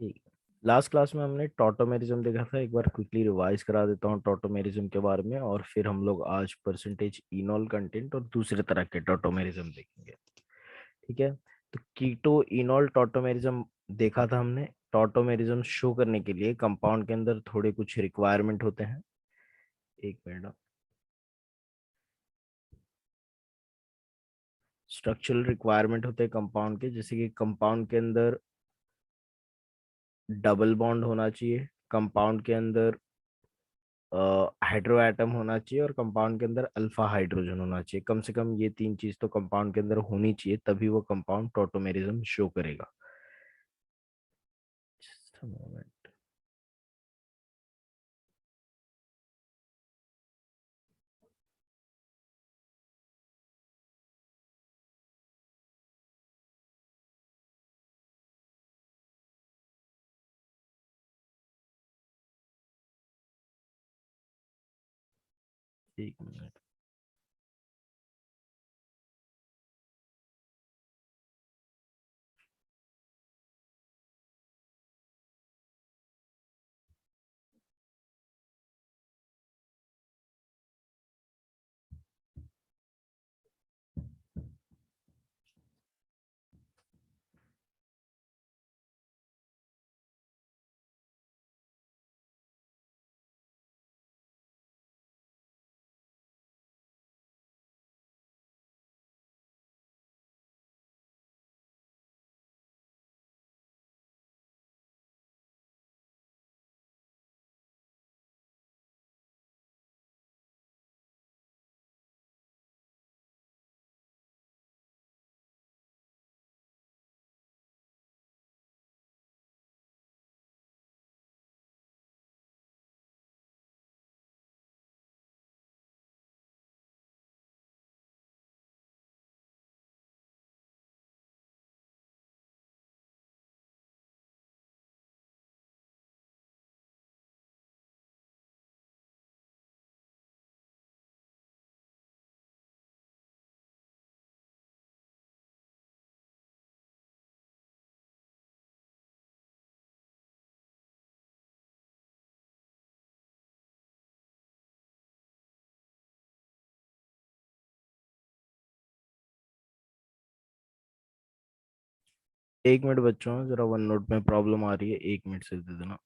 ठीक। Last class में हमने टॉटोमेरिज्म देखा था, एक बार क्विकली रिवाइज करा देता हूँ टॉटोमेरिज्म के बारे में, और फिर हम लोग आज परसेंटेज इनॉल कंटेंट और दूसरे तरह के टॉटोमेरिज्म देखेंगे। ठीक है। तो कीटो इनॉल टॉटोमेरिज्म देखा था हमने। टॉटोमेरिज्म शो करने के लिए कंपाउंड के अंदर थोड़े कुछ रिक्वायरमेंट होते हैं। एक मिनट। स्ट्रक्चरल रिक्वायरमेंट होते हैं कंपाउंड के, जैसे कि कंपाउंड के अंदर डबल बॉन्ड होना चाहिए, कंपाउंड के अंदर हाइड्रो एटम होना चाहिए, और कंपाउंड के अंदर अल्फा हाइड्रोजन होना चाहिए। कम से कम ये तीन चीज तो कंपाउंड के अंदर होनी चाहिए, तभी वो कंपाउंड टॉटोमेरिज्म शो करेगा। Just a moment. एक मिनट। एक मिनट बच्चों, जरा वन नोट में प्रॉब्लम आ रही है, एक मिनट से दे देना।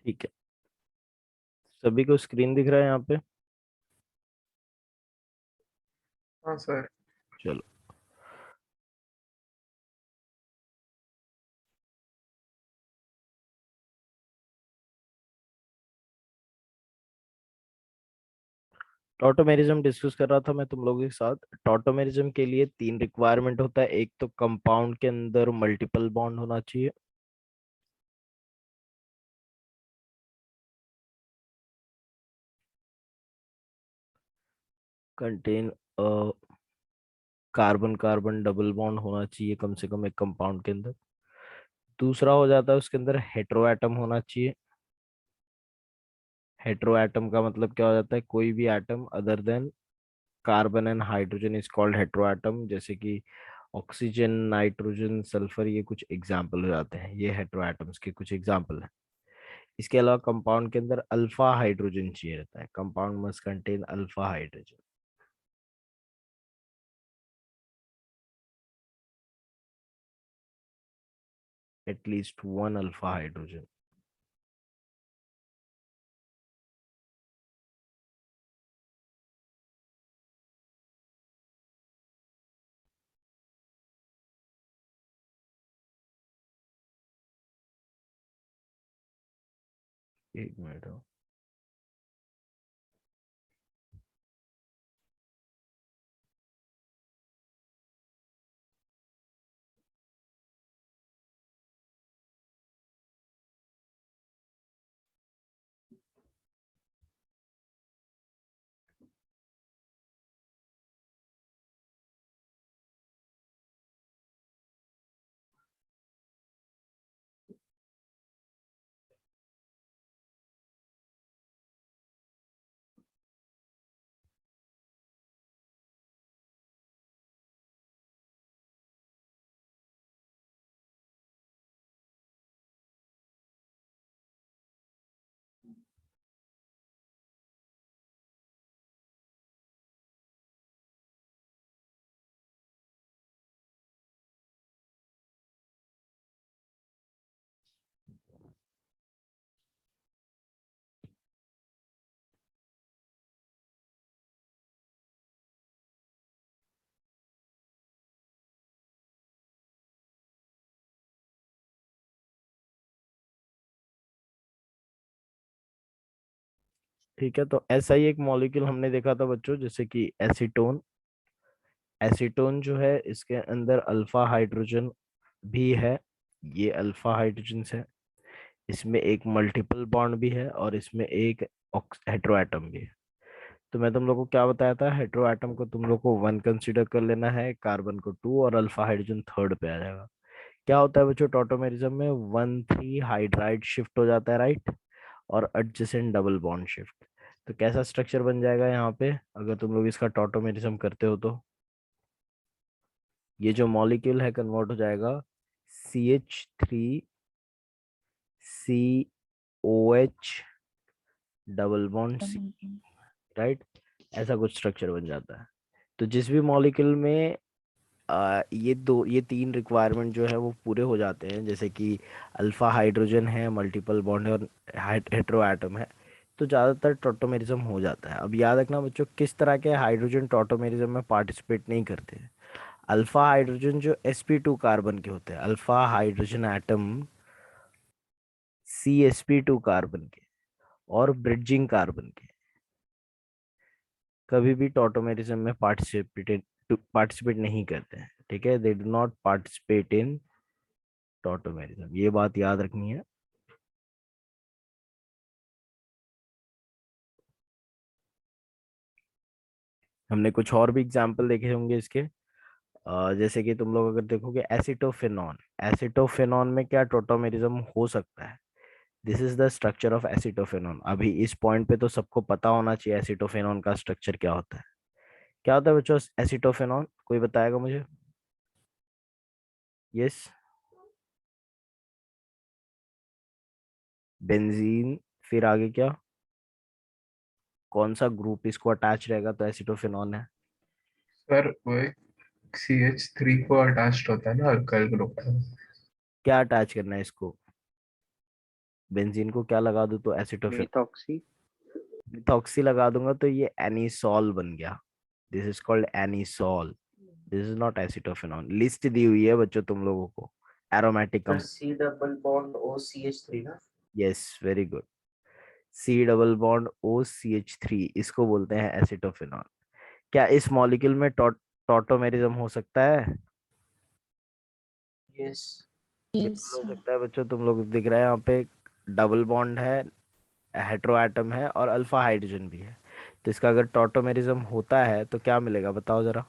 ठीक है। सभी को स्क्रीन दिख रहा है यहाँ पे? हाँ सर। चलो। टॉटोमेरिज्म डिस्कस कर रहा था मैं तुम लोगों के साथ। टॉटोमेरिज्म के लिए तीन रिक्वायरमेंट होता है। एक तो कंपाउंड के अंदर मल्टीपल बॉन्ड होना चाहिए। Contain carbon carbon double bond होना चाहिए कम से कम एक कंपाउंड के अंदर। दूसरा हो जाता है उसके अंदर हेटेरो एटम होना चाहिए। हेटेरो एटम का मतलब क्या हो जाता है? कोई भी atom other than carbon and hydrogen is called hetero atom. जैसे कि ऑक्सीजन, नाइट्रोजन, सल्फर, ये कुछ एग्जाम्पल हो जाते हैं, ये हेटेरो एटम्स के कुछ एग्जाम्पल हैं। इसके अलावा कंपाउंड के अंदर अल्फा हाइड्रोजन चाहिए रहता है। Compound must contain alpha hydrogen. at least one alpha hydrogen. एक मिनट। ठीक है, तो ऐसा ही एक मॉलिक्यूल हमने देखा था बच्चों, जैसे कि एसीटोन। एसीटोन जो है इसके अंदर अल्फा हाइड्रोजन भी है। ये अल्फा हाइड्रोजन है। इसमें एक मल्टीपल बॉन्ड भी है और इसमें एक हेटेरो एटम भी है। तो मैं तुम लोग को क्या बताया था, हेटेरो एटम को तुम लोग को 1 कंसीडर कर लेना है, कार्बन को 2, और अल्फा हाइड्रोजन थर्ड पे आ जाएगा। क्या होता है बच्चों टॉटोमेरिज्म में, 1,3 हाइड्राइड शिफ्ट हो जाता है, राइट, और एडजेसेंट डबल बॉन्ड शिफ्ट। तो कैसा स्ट्रक्चर बन जाएगा यहाँ पे अगर तुम लोग इसका टॉटोमेरिज्म करते हो तो, ये जो मॉलिक्यूल है कन्वर्ट हो जाएगा CH3COH double bond C, right. ऐसा कुछ स्ट्रक्चर बन जाता है। तो जिस भी मॉलिक्यूल में ये तीन रिक्वायरमेंट जो है वो पूरे हो जाते हैं, जैसे कि अल्फा हाइड्रोजन है, मल्टीपल बॉन्ड है, और हेटेरो एटम है, तो ज़्यादातर टॉटोमेरिज्म हो जाता है। अब याद रखना बच्चों, किस तरह के हाइड्रोजन टॉटोमेरिज्म में पार्टिसिपेट नहीं करते हैं। अल्फा हाइड्रोजन जो sp2 कार्बन के होते हैं, alpha hydrogen atom CsP2 carbon के और ब्रिडजिंग कार्बन के कभी भी टॉटोमेरिज्म में पार्टिसिपेट नहीं करते हैं। ठीक है, they do not participate in tautomerism, ये बात याद रखनी है। हमने कुछ और भी एग्जाम्पल देखे होंगे इसके। जैसे कि तुम लोग अगर देखोगे एसिटोफेनॉन, एसिटोफेनॉन में क्या टोटोमेरिज्म हो सकता है। This is the structure of acetophenone. अभी इस पॉइंट पे तो सबको पता होना चाहिए एसिटोफेनॉन का स्ट्रक्चर क्या होता है। क्या होता है बच्चों एसिटोफेनॉन, कोई बताएगा मुझे? Yes, benzene. फिर आगे क्या, कौन सा ग्रुप इसको अटैच रहेगा तो एसिटोफेनॉन है? सर वो एक CH3 को अटैच्ड होता है ना अल्काइल ग्रुप है। क्या अटैच करना है इसको, बेंजीन को क्या लगा दूं तो एसिटोफेनॉन? मेथॉक्सी। मिथॉक्सी लगा दूंगा तो ये एनिसॉल बन गया। This is called anisole. This is not acetophenone. List दी हुई है बच्चों तुम लोगों को aromatic sir compound. C double bond OCH3 ना। Yes, very good. C double bond OCH3 इसको बोलते हैं एसिटोफेनॉन। क्या इस मॉलिक्यूल में टॉटोमेरिज्म हो सकता है? यस। बिल्कुल हो सकता है बच्चों। तुम लोग दिख रहा है यहाँ पे डबल बॉन्ड है, हेटेरो एटम है, और अल्फा हाइड्रोजन भी है। तो इसका अगर टॉटोमेरिज्म होता है तो क्या मिलेगा बताओ जरा,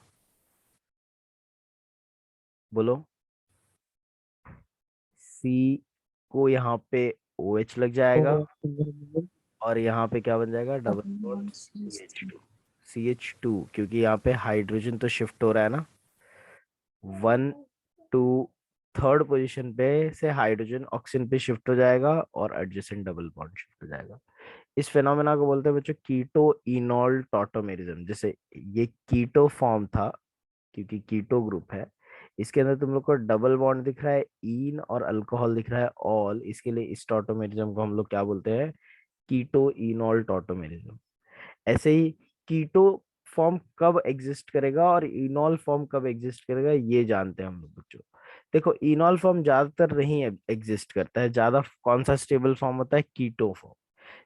बोलो। C को यहाँ पे OH लग जाएगा, और यहाँ पे क्या बन जाएगा, डबल बॉन्ड CH2, क्योंकि यहाँ पे हाइड्रोजन तो शिफ्ट हो रहा है ना, 1 2 थर्ड पोजीशन पे से हाइड्रोजन ऑक्सीजन पे शिफ्ट हो जाएगा और एडजेसेंट डबल बॉन्ड शिफ्ट हो जाएगा। इस फेनोमेना को बोलते हैं बच्चों कीटो इनॉल टॉटोमेरिज्म। जैसे ये कीटो फॉर्म था क्योंकि कीटो ग्रुप है, इसके अंदर तुम लोग को डबल बॉन्ड दिख रहा है इन और अल्कोहल दिख रहा है ऑल, इसके लिए इस टॉटोमेरिज्म को हम लोग क्या बोलते हैं, कीटो इनॉल टॉटोमेरिज्म। ऐसे ही कीटो फॉर्म कब एग्जिस्ट करेगा और इनॉल फॉर्म कब एग्जिस्ट करेगा ये जानते हैं हम लोग बच्चों। देखो इनॉल फॉर्म ज्यादातर नहीं एग्जिस्ट करता है, ज्यादा कौन सा स्टेबल फॉर्म होता है, कीटो फॉर्म।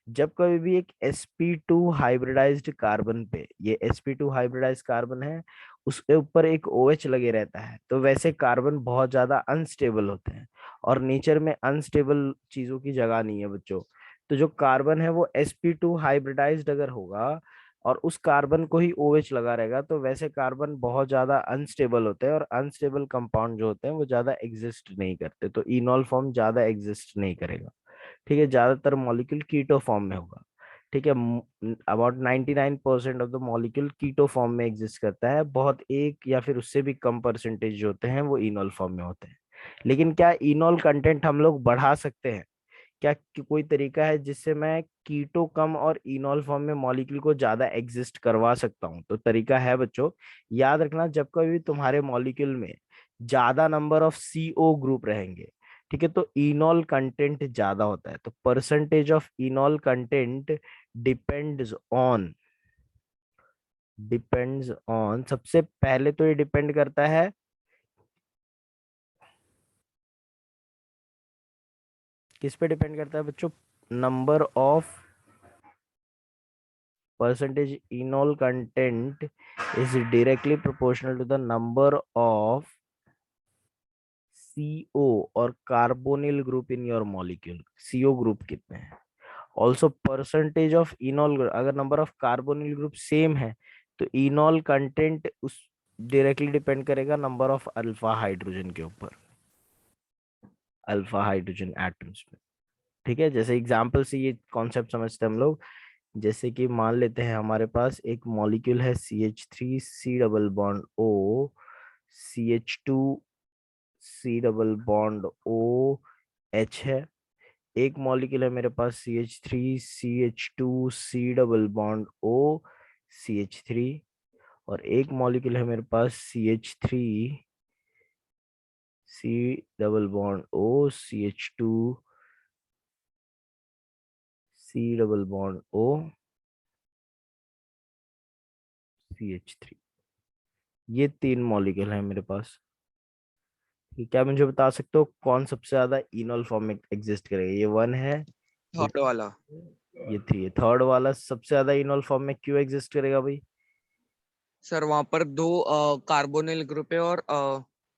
जब कभी भी एक sp2 हाइब्रिडाइज्ड कार्बन पे, ये sp2 हाइब्रिडाइज्ड कार्बन है, उसके ऊपर एक OH लगे रहता है, तो वैसे कार्बन बहुत ज्यादा अनस्टेबल होते हैं, और नेचर में अनस्टेबल चीजों की जगह नहीं है बच्चों। तो जो कार्बन है वो sp2 हाइब्रिडाइज्ड अगर होगा और उस कार्बन को ही OH लगा रहेगा, तो वैसे कार्बन बहुत ज्यादा अनस्टेबल होते हैं, और अनस्टेबल कंपाउंड जो होते हैं वो ज्यादा एग्जिस्ट नहीं करते, तो इनॉल फॉर्म ज्यादा एग्जिस्ट नहीं करेगा। ठीक है, ज्यादातर मॉलिक्यूल कीटो फॉर्म में होगा। ठीक है, about 99% of the molecule keto form में एग्जिस्ट करता है, बहुत एक या फिर उससे भी कम परसेंटेज जो होते हैं वो इनॉल फॉर्म में होते हैं। लेकिन क्या इनॉल कंटेंट हम लोग बढ़ा सकते हैं? क्या कोई तरीका है जिससे मैं कीटो कम और इनॉल फॉर्म में मॉलिक्यूल को ज्यादा एग्जिस्ट करवा सकता हूँ? तो तरीका है बच्चों, याद रखना, जब कभी भी तुम्हारे मॉलिक्यूल में ज्यादा नंबर ऑफ CO ग्रुप रहेंगे, ठीक है, तो इनॉल कंटेंट ज्यादा होता है। तो percentage of इनॉल content depends on सबसे पहले तो ये डिपेंड करता है किस पे डिपेंड करता है बच्चों, number of percentage enol content is directly proportional to the number of CO और carbonyl group in your molecule। CO group कितने हैं? ऑल्सो परसेंटेज ऑफ इनॉल, अगर number of carbonyl group same है तो इनॉल कंटेंट उस डायरेक्टली डिपेंड करेगा number of alpha hydrogen के ऊपर, अल्फा हाइड्रोजन एटम्स पे। ठीक है, जैसे एग्जांपल से ये कॉन्सेप्ट समझते हैं हम लोग। जैसे कि मान लेते हैं हमारे पास एक मॉलिक्यूल है CH3 C double bond O, CH2 C double bond O H है। एक मॉलिक्यूल है मेरे पास CH3 CH2 C double bond O CH3, और एक मॉलिक्यूल है मेरे पास CH3 C double bond O CH2 C double bond O CH3। ये तीन मॉलिक्यूल है मेरे पास। क्या मुझे बता सकते हो कौन सबसे ज्यादा इनॉल फॉर्म में एग्जिस्ट करेगा? ये 1 है, ये थर्ड वाला। 2 है, ये 3 है। थर्ड वाला सबसे ज्यादा इनॉल फॉर्म में क्यों एग्जिस्ट करेगा भाई? सर वहां पर दो कार्बोनिल ग्रुप है और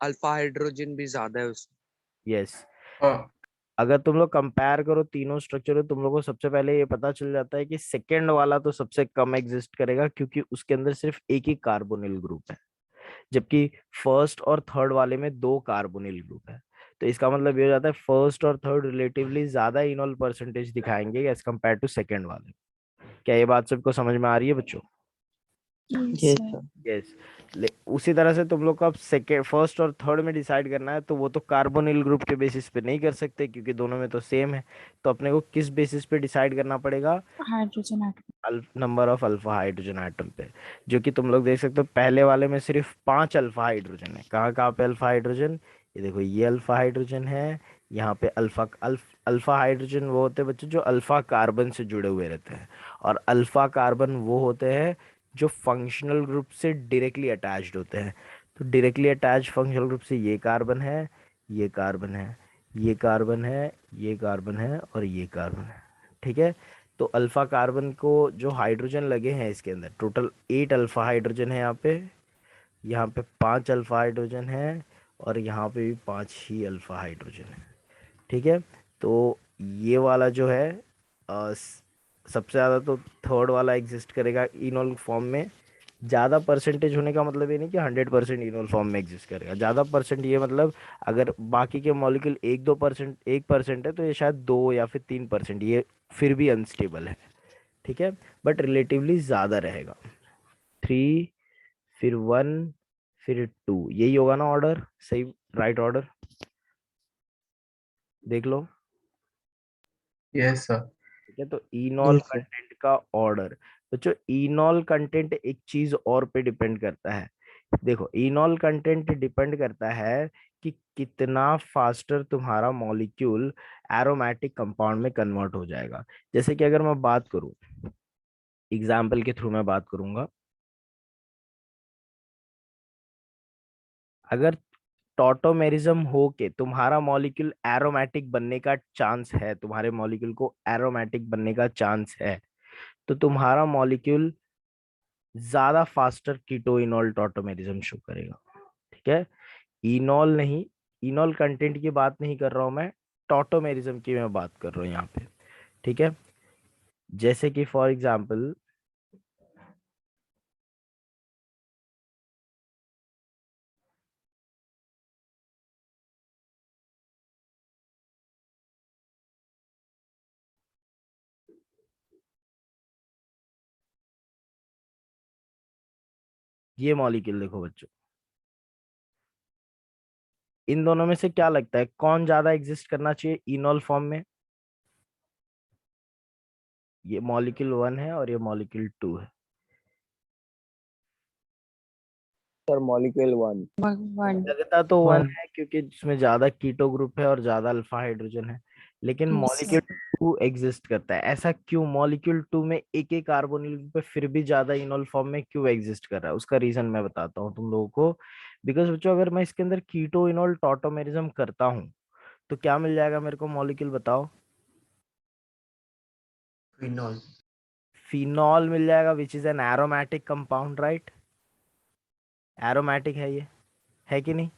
अल्फा हाइड्रोजन भी ज्यादा है उसमें। यस। हाँ अगर तुम लोग कंपेयर करो तीनों स्ट्रक्चर, तुम लोग को सबसे पहले ये पता चल जाता है कि सेकेंड वाला तो सबसे कम एग्जिस्ट करेगा, क्योंकि उसके अंदर सिर्फ एक ही कार्बोनिल ग्रुप है, जबकि फर्स्ट और थर्ड वाले में दो कार्बोनिल ग्रुप है। तो इसका मतलब ये हो जाता है फर्स्ट और थर्ड रिलेटिवली ज्यादा इनॉल परसेंटेज दिखाएंगे एज कम्पेयर टू सेकेंड वाले। क्या ये बात सबको समझ में आ रही है बच्चों? Yes, sir. यस। उसी तरह से तुम लोग को अब सेकेंड, फर्स्ट और थर्ड में डिसाइड करना है, तो वो तो कार्बोनिल ग्रुप के बेसिस पे नहीं कर सकते क्योंकि दोनों में तो सेम है। तो अपने को किस बेसिस पे डिसाइड करना पड़ेगा? Hydrogen atom. Number of alpha hydrogen atom पे। जो कि तुम लोग देख सकते हो पहले वाले में सिर्फ 5 अल्फा हाइड्रोजन है। कहाँ कहाँ पे अल्फा हाइड्रोजन? ये देखो, ये अल्फा हाइड्रोजन है, यहाँ पे अल्फा हाइड्रोजन वो होते हैं बच्चों जो अल्फा कार्बन से जुड़े हुए रहते हैं, और अल्फा कार्बन वो होते हैं जो फंक्शनल ग्रुप से डायरेक्टली अटैच्ड होते हैं। तो डायरेक्टली अटैच फंक्शनल ग्रुप से ये कार्बन है, ये कार्बन है, ये कार्बन है, ये कार्बन है, और ये कार्बन है। ठीक है, तो अल्फा कार्बन को जो हाइड्रोजन लगे हैं इसके अंदर टोटल 8 अल्फा हाइड्रोजन है यहाँ पे 5 अल्फा हाइड्रोजन है, और यहाँ पे भी 5 ही अल्फा हाइड्रोजन है। ठीक है, तो ये वाला जो है सबसे ज़्यादा तो थर्ड वाला एग्जिस्ट करेगा इनॉल फॉर्म में। ज़्यादा परसेंटेज होने का मतलब ये नहीं कि 100% इनॉल फॉर्म में एग्जिस्ट करेगा। ज़्यादा परसेंट ये मतलब अगर बाकी के मॉलिक्यूल 1-2%, 1% है, तो ये शायद 2 या फिर 3%, ये फिर भी अनस्टेबल है। ठीक है, बट रिलेटिवली ज़्यादा रहेगा। 3, फिर 1, फिर 2, यही होगा ना ऑर्डर? सही, राइट ऑर्डर देख लो। Yes sir. ठीक है, तो इनॉल Yes, sir. कंटेंट का ऑर्डर बच्चों, इनॉल कंटेंट एक चीज और पे डिपेंड करता है देखो इनॉल कंटेंट डिपेंड करता है कि कितना फास्टर तुम्हारा मॉलिक्यूल एरोमेटिक कंपाउंड में कन्वर्ट हो जाएगा। जैसे कि अगर मैं बात करूं, एग्जाम्पल के थ्रू मैं बात करूंगा, अगर टॉटोमेरिज्म हो के तुम्हारा मॉलिक्यूल एरोमेटिक बनने का चांस है, तुम्हारे मॉलिक्यूल को एरोमेटिक बनने का चांस है, तो तुम्हारा मॉलिक्यूल ज्यादा फास्टर कीटो इनॉल टॉटोमेरिज्म शो करेगा। ठीक है, इनॉल नहीं, इनॉल कंटेंट की बात नहीं कर रहा हूं मैं, टॉटोमेरिज्म की मैं बात कर रहा हूं यहाँ पे। ठीक है, जैसे कि फॉर एग्जाम्पल ये मॉलिक्यूल देखो बच्चों, इन दोनों में से क्या लगता है कौन ज्यादा एग्जिस्ट करना चाहिए इनॉल फॉर्म में? ये मॉलिक्यूल 1 है और ये मॉलिक्यूल 2 है। Sir molecule 1। वन। लगता तो 1 वन। है क्योंकि इसमें ज्यादा कीटो ग्रुप है और ज्यादा अल्फा हाइड्रोजन है, लेकिन यस मॉलिक्यूल सर। 2 एग्जिस्ट करता है। ऐसा क्यों? मॉलिक्यूल 2 में एक एक कार्बोनिल ग्रुप पे फिर भी ज्यादा इनॉल फॉर्म में क्यों एग्जिस्ट कर रहा है, उसका रीजन मैं बताता हूँ तुम लोगों को। बिकॉज बच्चों अगर मैं इसके अंदर कीटो इनॉल टॉटोमेरिज्म करता हूँ तो क्या मिल जाएगा मेरे को? मॉलिक्यूल बताओ। फिनॉल। फिनॉल मिल जाएगा, which is an aromatic compound, right? Aromatic है ये, है कि नहीं?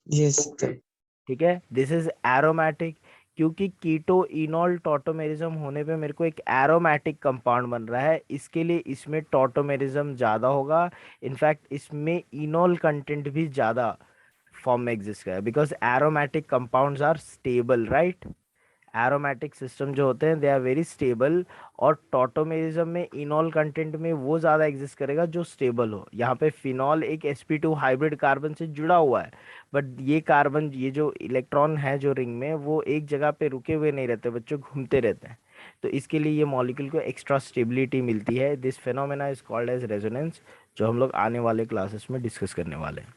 Yes sir. ठीक है, दिस इज एरोमेटिक। क्योंकि कीटो इनॉल टॉटोमेरिज्म होने पे मेरे को एक एरोमेटिक कंपाउंड बन रहा है, इसके लिए इसमें टॉटोमेरिज्म ज्यादा होगा। इनफैक्ट इसमें इनॉल कंटेंट भी ज्यादा फॉर्म में एग्जिस्ट करेगा, because aromatic compounds are stable, right? Aromatic system जो होते हैं दे आर वेरी स्टेबल, और टॉटोमेरिज्म में इनॉल कंटेंट में वो ज्यादा एग्जिस्ट करेगा जो स्टेबल हो। यहाँ पे फिनॉल एक sp2 हाइब्रिड कार्बन से जुड़ा हुआ है, बट ये कार्बन, ये जो इलेक्ट्रॉन है जो रिंग में, वो एक जगह पे रुके हुए नहीं रहते बच्चों, घूमते रहते हैं। तो इसके लिए ये मॉलिक्यूल को एक्स्ट्रा स्टेबिलिटी मिलती है। This phenomena is called as resonance, जो हम लोग आने वाले क्लासेस में डिस्कस करने वाले हैं।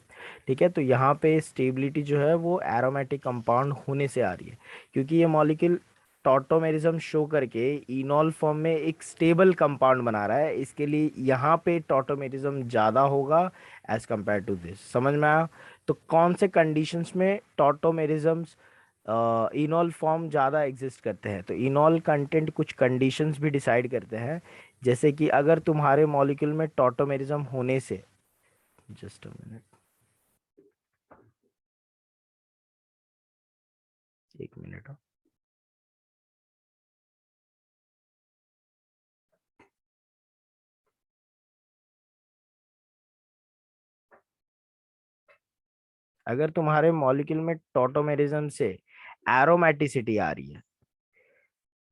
ठीक है, तो यहाँ पे स्टेबिलिटी जो है वो एरोमेटिक कंपाउंड होने से आ रही है, क्योंकि ये मॉलिक्यूल टॉटोमेरिज्म शो करके इनॉल फॉर्म में एक स्टेबल कंपाउंड बना रहा है। इसके लिए यहाँ पे टॉटोमेरिज्म ज़्यादा होगा एज कंपेयर टू दिस। समझ में आया? तो कौन से कंडीशंस में टॉटोमेरिज्म्स इनॉल फॉर्म ज़्यादा एग्जिस्ट करते हैं? तो इनॉल कंटेंट कुछ कंडीशंस भी डिसाइड करते हैं, जैसे कि अगर तुम्हारे मॉलिक्यूल में टॉटोमेरिज्म होने से, जस्ट अ मिनट, एक मिनट, अगर तुम्हारे मॉलिक्यूल में टॉटोमेरिज्म से एरोमेटिसिटी आ रही है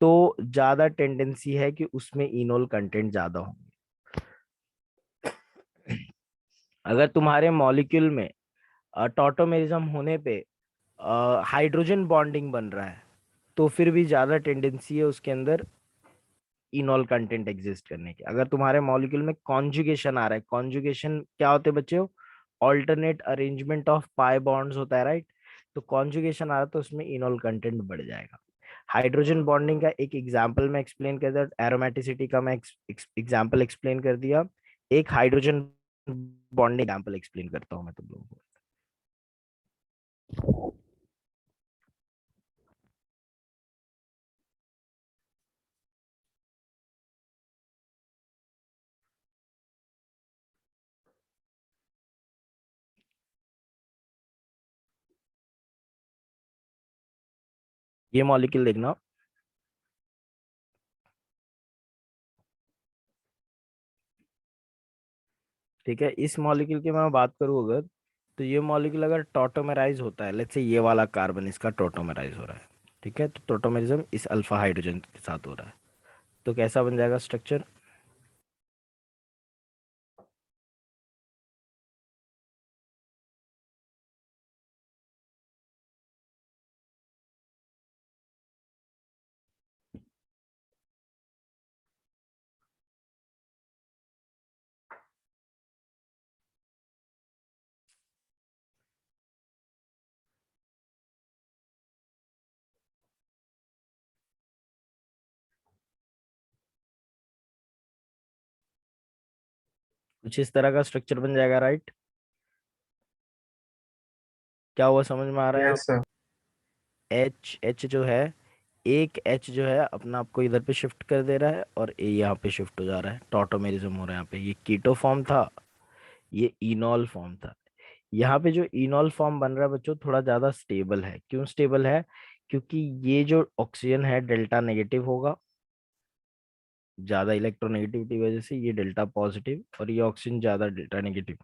तो ज्यादा टेंडेंसी है कि उसमें इनोल कंटेंट ज्यादा होंगे। अगर तुम्हारे मॉलिक्यूल में टॉटोमेरिज्म होने पे हाइड्रोजन बॉन्डिंग बन रहा है तो फिर भी ज्यादा टेंडेंसी है उसके अंदर इनॉल कंटेंट एग्जिस्ट करने की। अगर तुम्हारे मॉलिक्यूल में कॉन्जुगेशन आ रहा है, कॉन्जुगेशन क्या होते हैं बच्चों? Alternate arrangement of pi bonds होता है, राइट? तो कॉन्जुगेशन आ रहा है तो उसमें इनॉल कंटेंट बढ़ जाएगा। हाइड्रोजन बॉन्डिंग का एक एग्जांपल मैं एक्सप्लेन कर दिया, एरोमेटिसिटी का मैं एग्जांपल एक्सप्लेन कर दिया। एक हाइड्रोजन बॉन्डिंग एग्जांपल एक्सप्लेन करता हूँ मैं तुम लोगों को। ये मॉलिक्यूल देखना, ठीक है? इस मॉलिक्यूल की मैं बात करूँ अगर, तो ये मॉलिक्यूल अगर टॉटोमेराइज होता है, लेट्स से ये वाला कार्बन इसका टॉटोमेराइज हो रहा है, ठीक है? तो टॉटोमेरिज्म इस अल्फा हाइड्रोजन के साथ हो रहा है, तो कैसा बन जाएगा स्ट्रक्चर? कुछ इस तरह का स्ट्रक्चर बन जाएगा, राइट? क्या हुआ, समझ में आ रहा है? Yes sir. एच जो है, एक एच जो है अपना आपको इधर पे शिफ्ट कर दे रहा है और ए यहाँ पे शिफ्ट हो जा रहा है, टॉटोमेरिज्म हो रहा है यहाँ पे। ये कीटो फॉर्म था, ये इनॉल फॉर्म था। यहाँ पे जो इनॉल फॉर्म बन रहा है बच्चों, थोड़ा ज्यादा स्टेबल है। क्यों स्टेबल है? क्योंकि ये जो ऑक्सीजन है डेल्टा नेगेटिव होगा, ज्यादा इलेक्ट्रोनेगेटिविटी वजह से ये डेल्टा पॉजिटिव, और ये ऑक्सीजन ज्यादा डेल्टा नेगेटिव।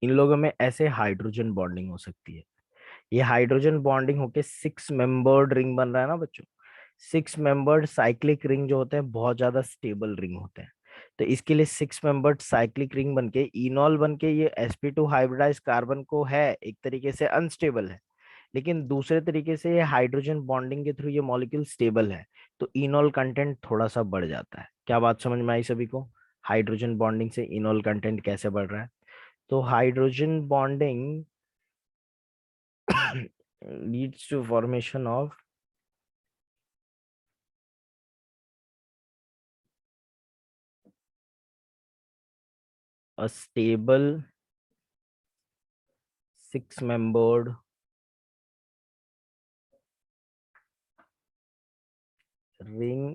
इन लोगों में ऐसे हाइड्रोजन बॉन्डिंग हो सकती है। ये हाइड्रोजन बॉन्डिंग होके 6 मेंबर्ड रिंग बन रहा है ना बच्चों। 6 मेंबर्ड साइक्लिक रिंग जो होते हैं बहुत ज्यादा स्टेबल रिंग होते हैं। तो इसके लिए 6 मेंबर्ड साइक्लिक रिंग बनके इनॉल बनके ये sp2 हाइब्रिडाइज कार्बन को है एक तरीके से अनस्टेबल है, लेकिन दूसरे तरीके से ये हाइड्रोजन बॉन्डिंग के थ्रू ये मॉलिक्यूल स्टेबल है। तो इनॉल कंटेंट थोड़ा सा बढ़ जाता है। क्या बात समझ में आई सभी को? हाइड्रोजन बॉन्डिंग से इनॉल कंटेंट कैसे बढ़ रहा है? तो hydrogen bonding leads to formation of a stable 6 membered ring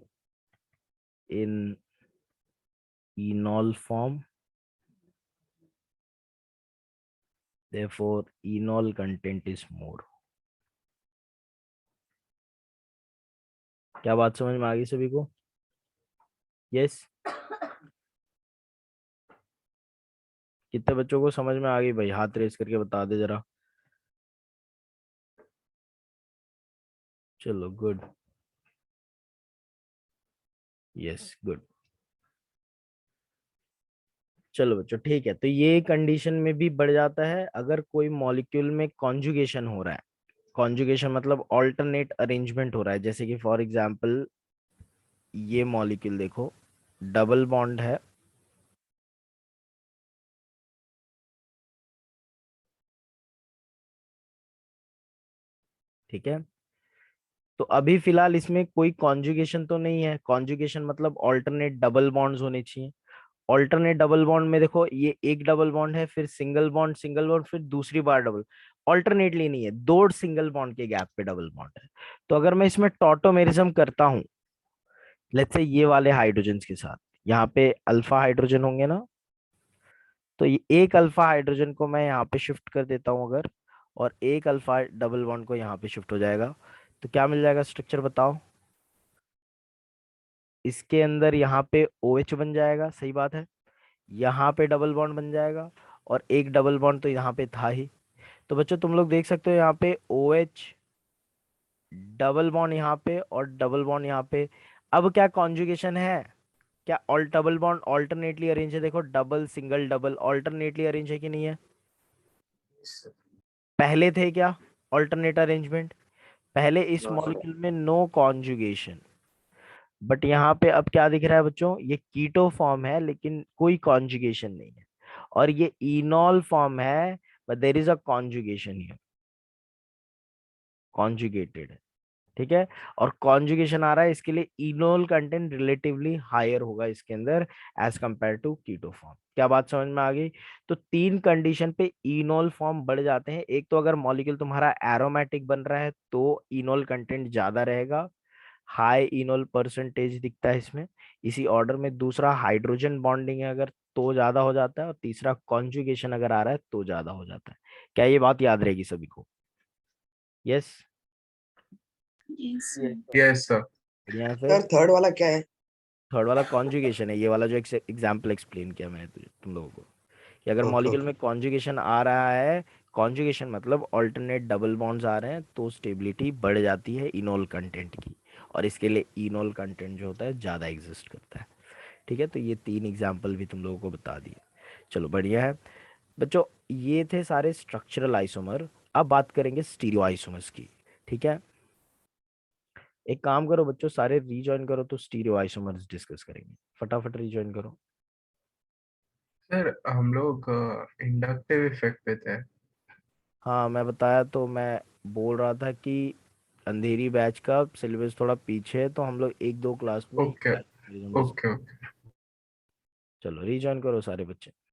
in enol form. Therefore, enol content is more. क्या बात समझ में आ गई सभी को? यस? कितने बच्चों को समझ में आ गई भाई? हाथ रेस करके बता दे जरा। चलो गुड, यस गुड। चलो बच्चों ठीक है। तो ये कंडीशन में भी बढ़ जाता है अगर कोई मॉलिक्यूल में कॉन्जुगेशन हो रहा है। कॉन्जुगेशन मतलब ऑल्टरनेट अरेंजमेंट हो रहा है। जैसे कि फॉर एग्जांपल ये मॉलिक्यूल देखो, डबल बॉन्ड है, ठीक है। तो अभी फिलहाल इसमें कोई कॉन्जुगेशन तो नहीं है। कॉन्जुगेशन मतलब ऑल्टरनेट डबल बॉन्ड्स होने चाहिए। ऑल्टरनेट डबल बॉन्ड में देखो, ये एक डबल बॉन्ड है, फिर सिंगल बॉन्ड, फिर दूसरी बार डबल। ऑल्टरनेटली नहीं है, दो सिंगल बॉन्ड के गैप पे डबल बॉन्ड है। तो अगर मैं इसमें टॉटोमेरिज्म करता हूं, लेट्स से ये वाले हाइड्रोजन के साथ, यहाँ पे अल्फा हाइड्रोजन होंगे ना, तो ये एक अल्फा हाइड्रोजन को मैं यहाँ पे शिफ्ट कर देता हूँ अगर, और एक अल्फा डबल बॉन्ड को यहाँ पे शिफ्ट हो जाएगा, तो क्या मिल जाएगा स्ट्रक्चर बताओ? इसके अंदर यहाँ पे OH बन जाएगा, सही बात है। यहाँ पे डबल बॉन्ड बन जाएगा, और एक डबल बॉन्ड तो यहाँ पे था ही। तो बच्चों तुम लोग देख सकते हो यहाँ पे OH, डबल बॉन्ड यहाँ पे और डबल बॉन्ड यहाँ पे। अब क्या कॉन्जुगेशन है? क्या all double bond alternately arrange है? देखो, double single double alternately arrange है कि नहीं है? पहले थे क्या ऑल्टरनेट अरेंजमेंट? पहले इस No, sir. मॉलिक्यूल में नो कॉन्जुगेशन, बट यहाँ पे अब क्या दिख रहा है बच्चों? ये कीटो फॉर्म है लेकिन कोई कॉन्जुगेशन नहीं है। और ये इनॉल फॉर्म है, but there is a conjugation here, conjugated है, ठीक है। और कॉन्जुगेशन आ रहा है, इसके लिए इनोल कंटेंट रिलेटिवली हायर होगा इसके अंदर as compare to keto form. क्या बात समझ में आ गई? तो 3 कंडीशन पे इनोल फॉर्म बढ़ जाते हैं। एक तो अगर मॉलिक्यूल तुम्हारा एरोमेटिक बन रहा है तो इनोल कंटेंट ज्यादा रहेगा, हाई इनोल परसेंटेज दिखता है इसमें। इसी ऑर्डर में दूसरा हाइड्रोजन बॉन्डिंग है अगर, तो ज्यादा हो जाता है, और तीसरा कॉन्जुगेशन अगर आ रहा है तो ज्यादा हो जाता है। क्या ये बात याद रहेगी सभी को? Yes? Yes, Yes, sir. sir. Yes sir. बढ़िया है सर फिर। थर्ड वाला क्या है? थर्ड वाला कॉन्जुगेशन है, ये वाला जो एग्जाम्पल एक्सप्लेन किया मैंने तुम लोगों को, कि अगर ओके मॉलिक्यूल ओके। में कॉन्जुगेशन आ रहा है, कॉन्जुगेशन मतलब ऑल्टरनेट डबल बॉन्ड्स आ रहे हैं, तो स्टेबिलिटी बढ़ जाती है इनोल कंटेंट की, और इसके लिए इनोल कंटेंट जो होता है ज्यादा एग्जिस्ट करता है, ठीक है। तो ये 3 एग्जाम्पल भी तुम लोगों को बता दिए। चलो बढ़िया है बच्चों। ये थे सारे स्ट्रक्चरल आइसोमर। अब बात करेंगे स्टीरियो आइसोमर्स की, ठीक है। एक काम करो बच्चों, सारे रीजॉइन करो तो स्टीरियो आइसोमर्स डिस्कस करेंगे। फटाफट रीजॉइन करो। सर हम लोग इंडक्टिव इफेक्ट पे थे। हाँ मैं बताया, तो मैं बोल रहा था कि अंधेरी बैच का सिलेबस थोड़ा पीछे है, तो हम लोग 1-2 क्लास में ओके डिस्कस ओके ओके। चलो रीजॉइन करो सारे बच्चे।